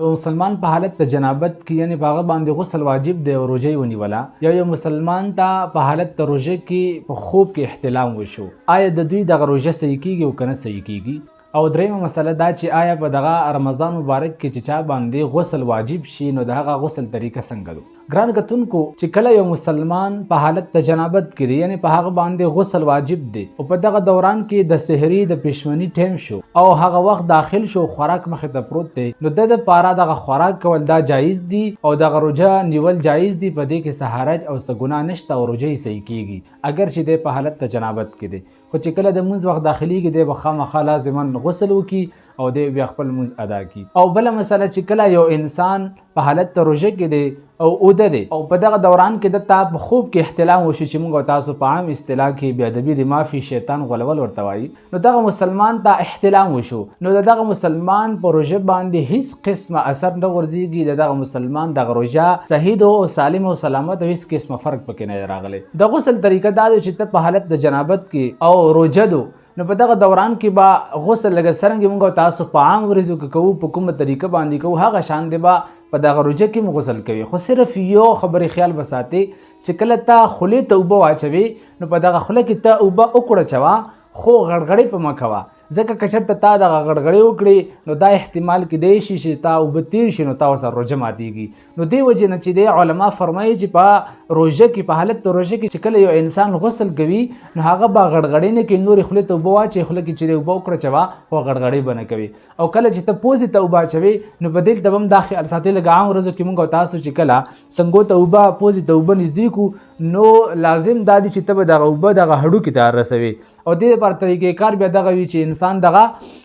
یو مسلمان په حالت د جنابت کې یعنی په هغه باندې غسل واجب دی او روژه یې ونیوله. یو مسلمان ته په حالت د روژه کې په خوب کې احتلام وشو، آیا د دوی دغه روژه صحیح کیږي او کنه صحیح کیږي؟ او دریمه مسله دا چې آیا په دغه رمضان مبارک کې چې چا باندې غسل واجب شي نو د هغه غسل طریقه څنګه ده؟ ګران کتونکو چې کله یو مسلمان په حالت د جنابت کې دی یعنی په هغه باندې غسل واجب دی او په دغه دوران کې د سحري د پښمنی ټیم شو او هغه وخت داخل شو خوراک مخې ته پروت دی، نو د لپاره دغه خوراک کول دا جایز دی او دغه روژه نیول جایز دی. په دې کې څه حرج او څه ګناه نشته او روژه یې صحیح کیږي اگر چې دی په حالت د جنابت کې دی. خو چې کله د مونځ وخت داخليږي دی به خامخا لازما غسل وکړي او دی بیا خپل مونځ ادا کړي. او بله مسله چې کله یو انسان په حالت د روژه کې دی او اوده دی او په دغه دوران کې د تا په خوب کې احتلام وشي چې موږ تاسو په عام اصطلاح کې بیا ادبي د مافي شیطان غولول ورته وایي، نو دغه مسلمان ته احتلام وشو نو دغه مسلمان په روژه باندې هیڅ قسمه اثر نه غورځېږي. دغه مسلمان دغه روژه صحیح ده او سالم او سلامت او هیڅ قسمه فرق پکې نه راغلی. د غسل طریقه دا ده چې ته په حالت د جنابت کې او روژه دو نو په دغه دوران کې به غسل لکه څرنګه موږ تاسو په عام ورځو کې کوو په کومه طریقه باندې کوو هغه شان دی به په دغه روژه کې مو غسل کوي. خو صرف یو خبرې خیال بساتي چې کله ته خولې ته اوبه واچوي نو په دغه خوله کې ته اوبه وکړه چوه خو غړغړې په مه کوه، ځکه که چېرته تا دغه غړغړې وکړې نو دا احتمال کیدای شي چې تا اوبه تیر شي نو تا ورسره روژه ماتېږي. نو دې وجې نه چې دی علما فرمایي چې په روژه کې په حالت د روژه کې چې کله یو انسان غسل کوي نو هغه به غړغړې نه کوي، نورې خولې ته اوبه واچوي، خوله کې چې دی اوبه وکړه چوه خو غړغړې به نه کوي. او کله چې ته پوزې ته اوبه اچوي نو په دې ته به هم دا خیال ساتي لکه عام ورځو کې موږ تاسو چې کله څنګو ته اوبه پوزې ته اوبه نږدې کړو نو لازم دا دي چې ته به دغه اوبه دغه هډوکي ته رسوي او دې لپاره طریقې کار بیا دغه وي چې انسان دغه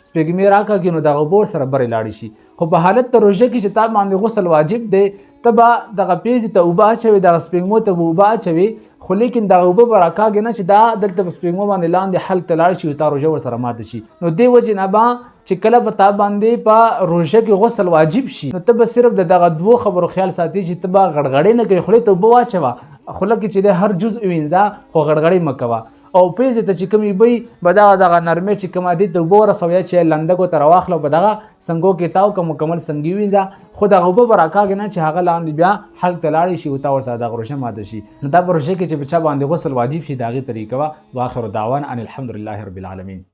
سپېږمې راکاږي نو دغه اوبه ورسره برې لاړې شي. خو په حالت د روژه کې چې تا باندې غسل واجب دی ته به دغه پیزې ته اوبه اچوي، دغه سپېږمو ته به اوبه اچوي، خو لیکن دغه اوبه به راکاږي نه چې دا دلته په سپېږمو باندې لاندې حلق ته لاړ شي او تا روژه ورسره ماته شي. نو دې وجې نه به چې کله په تا باندې په روژه کې غسل واجب شي نو ته به صرف د دغه دوو خبرو خیال ساتي چې ته به غړغړې نه کوي، خولې ته اوبه واچوه، خوله کې چې دی هر جز وینځه خو غړغړې مه کوه. او پیزې ته چې کومې بوی به دغه نرمې چې کومه دې ته اوبه ورسوه چې لنډګو ته راواخله په دغه څنګو کې تاو که مکمل څنګي وینځه، خو دغه اوبه به راکاږي نه چې هغه لاندې بیا حلق ته لاړې شي او تا ورسره دغه روژه ماته شي. نو دا په روژه کې چې په چا باندې غسل واجب شي د هغې طریقه وه. واخر دعوانا ان الحمدلله رب العالمین.